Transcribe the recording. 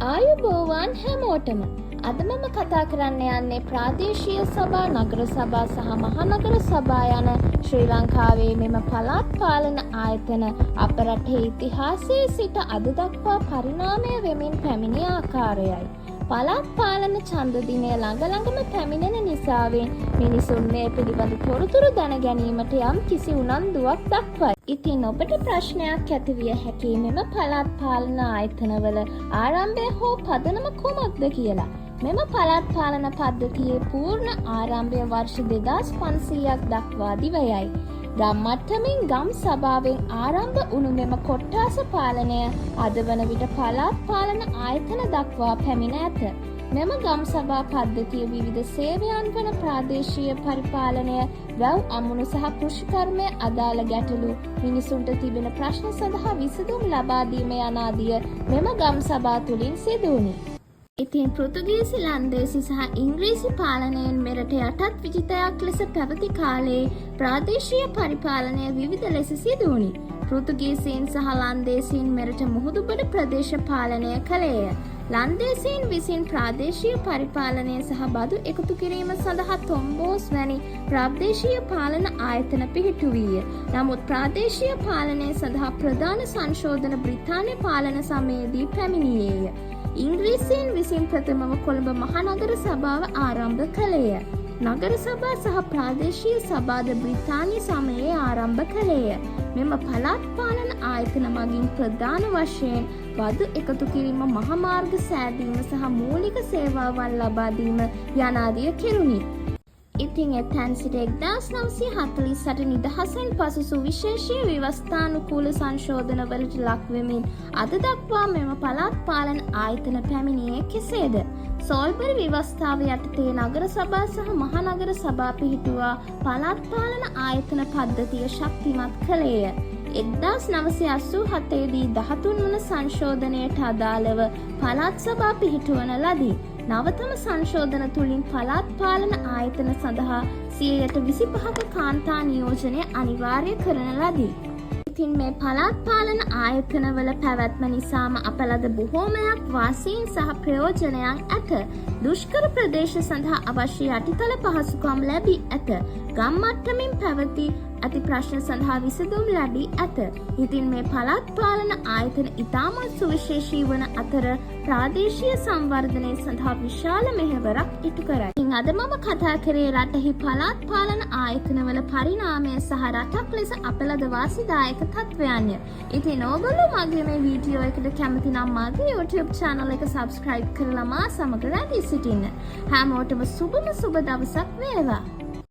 ආයුබෝවන් හැමෝටම අද මම කතා කරන්න යන්නේ ප්‍රාදේශීය සභා, නගර සභා සහ මහනගර සභා යන ශ්‍රී ලංකාවේ මෙම පළාත් පාලන ආයතන අප රටේ ඉතිහාසයේ සිට අද දක්වා පරිණාමය වෙමින් පැමිණි ආකාරයයි. පළාත් පාලන ඡන්ද දිනය ළඟම පැමිණෙන නිසාවෙන් මිනිසුන් මේ පිළිබඳ තොරතුරු දැන ගැනීමට යම් කිසි උනන්දුවක් දක්වයි. ඉතින් ඔබට ප්‍රශ්නයක් ඇති විය හැකි මෙම පළාත් පාලන ආයතනවල ආරම්භය හෝ පදනම කුමක්ද කියලා. මෙම පළාත් පාලන පද්ධතියේ පූර්ණ ආරම්භය වර්ෂ 2500ක් දක්වා දිවයයි. ගම් මට්ටමින් ගම් සභාවෙන් ආරම්භ වුණු මෙම කොට්ටාස පාලනය අද වන විට පළාත් පාලන ආයතන දක්වා පැමිණ ඇත. මෙම ගම් සභා පද්ධතිය විවිධ සේවයන් වන ප්‍රාදේශීය පරිපාලනය, වැව් අමුණු සහ කෘෂිකර්මය අදාළ ගැටලු, මිනිසුන්ට තිබෙන ප්‍රශ්න සඳහා විසඳුම් ලබා දීම යන ආදිය මෙම ගම් සභා තුළින් සිදු වුණි. ඉතින් පෘතුගීසි, ලන්දේසි සහ ඉංග්‍රීසි පාලනයෙන් මෙරට යටත් විජිතයක් ලෙස පැවති කාලයේ ප්‍රාදේශීය පරිපාලනය විවිධ ලෙස සිදු වුණි. පෘතුගීසීන් සහ ලන්දේසීන් මෙරට මුහුදුබඩ ප්‍රදේශ පාලනය කළේය. ලන්දේසීන් විසින් ප්‍රාදේශීය පරිපාලනය සහ බදු එකතු කිරීම සඳහා තොම්බෝස් වැනි ප්‍රාදේශීය පාලන ආයතන පිහිටුවීය. නමුත් ප්‍රාදේශීය පාලනය සඳහා ප්‍රධාන සංශෝධන බ්‍රිතාන්‍ය පාලන සමයේදී පැමිණියේය. ඉංග්‍රීසීන් විසින් ප්‍රථමව කොළඹ මහනගර සභාව ආරම්භ කළේය. නගර සභා සහ ප්‍රාදේශීය සභාද බ්‍රිතාන්‍ය සමයේ ආරම්භ කළේය. මෙම පළාත් පාලන ආයතන මගින් ප්‍රධාන වශයෙන් බදු එකතු කිරීම, මහමාර්ග සෑදීම සහ මූලික සේවාවන් ලබා දීම යනාදිය කෙරුණි. ඉතින් එතැන් සිට 1948 නිදහසෙන් පසු සුවිශේෂී ව්‍යවස්ථානුකූල සංශෝධන වලට ලක්වෙමින් අද දක්වා මෙම පළාත් පාලන ආයතන පැමිණියේ කෙසේද? සෝල්බරි ව්‍යවස්ථාව යටතේ නගර සභා සහ මහනගර සභා පිහිටුවා පළාත් පාලන ආයතන පද්ධතිය ශක්තිමත් කළේය. 1987 දී 13 වන සංශෝධනයට අදාළව පළාත් සභා පිහිටුවන ලදී. නවතම සංශෝධන තුළින් පළාත් පාලන ආයතන සඳහා 25%ක කාන්තා නියෝජනය අනිවාර්ය කරන ලදී. ඉතින් මේ පළාත් පාලන ආයතනවල පැවැත්ම නිසාම අප ලද බොහෝමයක් වාසීන් සහ ප්‍රයෝජනයන් ඇත. දුෂ්කර ප්‍රදේශ සඳහා අවශ්‍ය යටිතල පහසුකම් ලැබී ඇත. ගම් මට්ටමින් පැවති ඇති ප්‍රශ්න සඳහා විසඳුම් ලැබී ඇත. ඉතින් මේ පළාත් පාලන ආයතන ඉතාමත් සුවිශේෂී වන අතර ප්‍රාදේශීය සංවර්ධනය සඳහා විශාල මෙහෙවරක් ඉටු කරයි. ඉතින් අද මම කතා කරේ රටෙහි පළාත් පාලන ආයතනවල පරිණාමය සහ රටක් ලෙස අප ලද වාසිදායක තත්වයන්ය. ඉතින් ඕගොල්ලෝ මගේ මේ වීඩියෝ එකට කැමති නම් මගේ YouTube channel එක subscribe කරලා මා සමග රැඳී සිටින්න. හැමෝටම සුබම සුබ දවසක් වේවා.